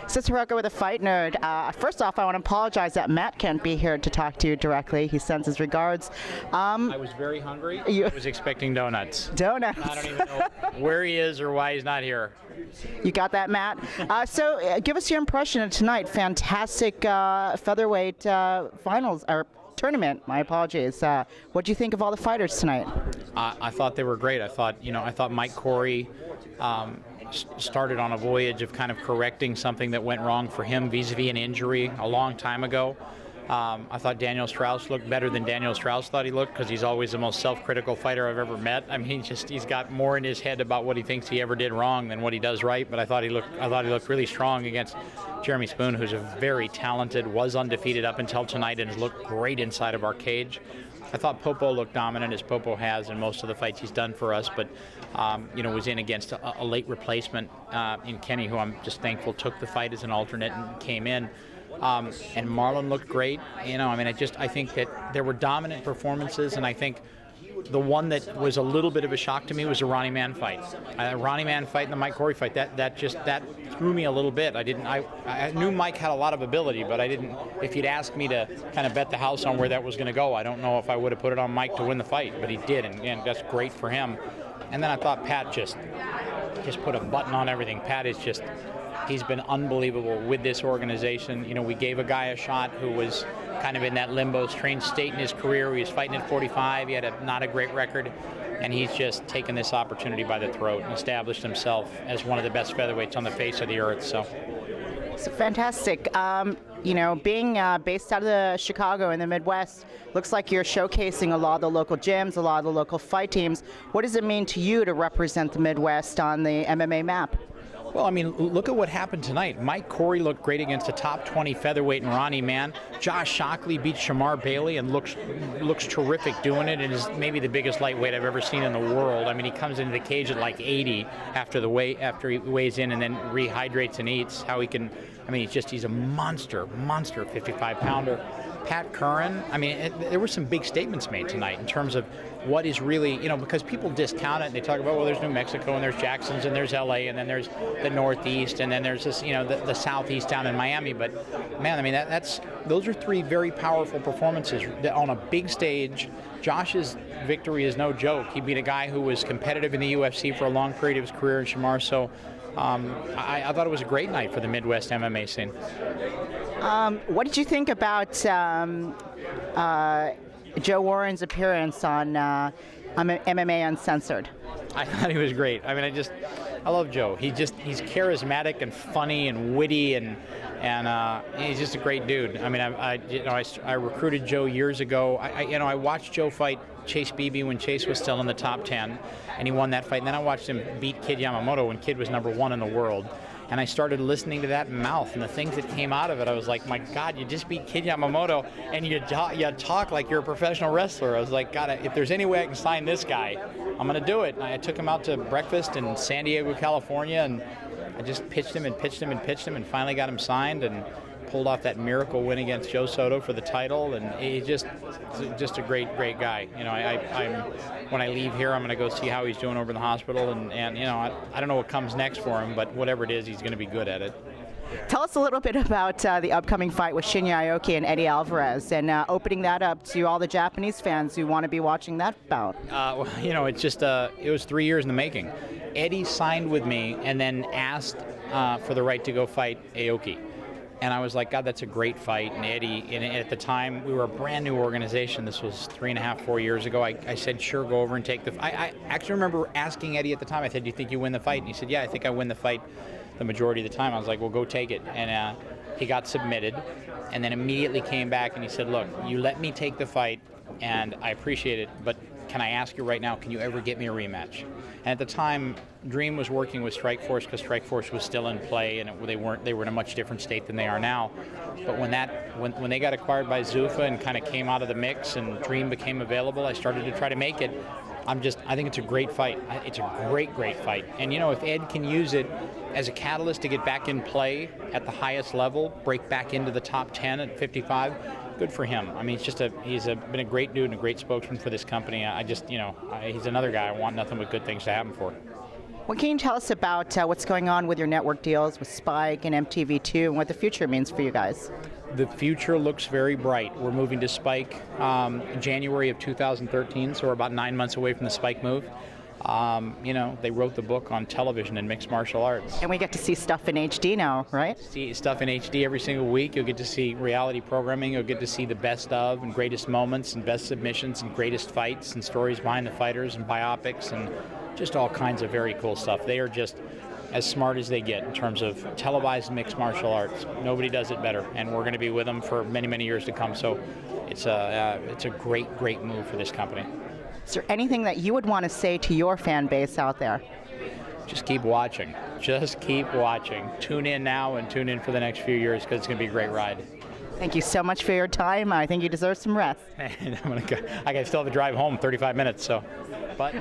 This is Hiroko with a Fight Nerd. First off, I want to apologize that Matt can't be here to talk to you directly. He sends his regards. I was very hungry. I was expecting donuts. Donuts. I don't even know where he is or why he's not here. You got that, Matt? So give us your impression of tonight. Fantastic featherweight finals, or tournament. My apologies. What do you think of all the fighters tonight? I thought they were great. I thought Mike Corey started on a voyage of kind of correcting something that went wrong for him vis-a-vis an injury a long time ago. I thought Daniel Strauss looked better than Daniel Strauss thought he looked, because he's always the most self-critical fighter I've ever met. I mean, he's got more in his head about what he thinks he ever did wrong than what he does right. But I thought he looked really strong against Jeremy Spoon, who's a very talented, was undefeated up until tonight, and has looked great inside of our cage. I thought Popo looked dominant, as Popo has in most of the fights he's done for us, but was in against a late replacement in Kenny, who I'm just thankful took the fight as an alternate and came in. And Marlon looked great. I think that there were dominant performances, and I think the one that was a little bit of a shock to me was the Ronnie Man fight. Ronnie Man fight and the Mike Corey fight, that threw me a little bit. I knew Mike had a lot of ability, but I didn't. If you'd asked me to kind of bet the house on where that was going to go, I don't know if I would have put it on Mike to win the fight, but he did, and that's great for him. And then I thought Pat just put a button on everything. Pat is he's been unbelievable with this organization. We gave a guy a shot who was kind of in that limbo, strange state in his career. He was fighting at 45. He had not a great record, and he's just taken this opportunity by the throat and established himself as one of the best featherweights on the face of the earth. So fantastic. Being based out of Chicago in the Midwest, looks like you're showcasing a lot of the local gyms, a lot of the local fight teams. What does it mean to you to represent the Midwest on the MMA map? Well, look at what happened tonight. Mike Corey looked great against a top 20 featherweight in Ronnie Man. Josh Shockley beat Shamar Bailey and looks terrific doing it, and is maybe the biggest lightweight I've ever seen in the world. He comes into the cage at like 80 after he weighs in and then rehydrates and eats. He's a monster 55-pounder. Pat Curran, there were some big statements made tonight in terms of what is really, because people discount it and they talk about, well, there's New Mexico and there's Jackson's and there's LA and then there's the Northeast and then there's this, the Southeast down in Miami. But man, those are three very powerful performances on a big stage. Josh's victory is no joke. He beat a guy who was competitive in the UFC for a long period of his career in Shamar. So I thought it was a great night for the Midwest MMA scene. What did you think about Joe Warren's appearance on MMA Uncensored? I thought he was great. I love Joe. He's charismatic and funny and witty, and he's just a great dude. I recruited Joe years ago. I watched Joe fight Chase Beebe when Chase was still in the top 10, and he won that fight. And then I watched him beat Kid Yamamoto when Kid was #1 in the world. And I started listening to that mouth and the things that came out of it. I was like, my God, you just beat Kid Yamamoto and you talk like you're a professional wrestler. I was like, God, if there's any way I can sign this guy, I'm going to do it. And I took him out to breakfast in San Diego, California, and I just pitched him and finally got him signed and pulled off that miracle win against Joe Soto for the title. And he's just a great guy. When I leave here, I'm going to go see how he's doing over in the hospital, and I don't know what comes next for him, but whatever it is, he's going to be good at it. Tell us a little bit about the upcoming fight with Shinya Aoki and Eddie Alvarez, and opening that up to all the Japanese fans who want to be watching that bout. It was 3 years in the making. Eddie signed with me and then asked for the right to go fight Aoki. And I was like, God, that's a great fight. And Eddie, and at the time, we were a brand new organization. This was 3.5, 4 years ago. I said, sure, go over and take the fight. I actually remember asking Eddie at the time, I said, do you think you win the fight? And he said, yeah, I think I win the fight the majority of the time. I was like, well, go take it. And he got submitted and then immediately came back and he said, look, you let me take the fight and I appreciate it, but can I ask you right now, can you ever get me a rematch? And at the time, Dream was working with Strikeforce because Strikeforce was still in play, and they were in a much different state than they are now. But when they got acquired by Zuffa and kind of came out of the mix and Dream became available, I started to try to make it. I think it's a great fight. It's a great fight. And if Ed can use it as a catalyst to get back in play at the highest level, break back into the top 10 at 55, good for him. He's been a great dude and a great spokesman for this company. He's another guy I want nothing but good things to happen for. What can you tell us about what's going on with your network deals with Spike and MTV2 and what the future means for you guys? The future looks very bright. We're moving to Spike January of 2013, so we're about 9 months away from the Spike move. They wrote the book on television and mixed martial arts. And we get to see stuff in HD now, right? See stuff in HD every single week. You'll get to see reality programming. You'll get to see the best of and greatest moments and best submissions and greatest fights and stories behind the fighters and biopics and just all kinds of very cool stuff. They are just as smart as they get in terms of televised mixed martial arts. Nobody does it better, and we're going to be with them for many, many years to come. So it's a great, great move for this company. Is there anything that you would want to say to your fan base out there? Just keep watching. Just keep watching. Tune in now and tune in for the next few years because it's going to be a great ride. Thank you so much for your time. I think you deserve some rest. And I still have to drive home 35 minutes, so. But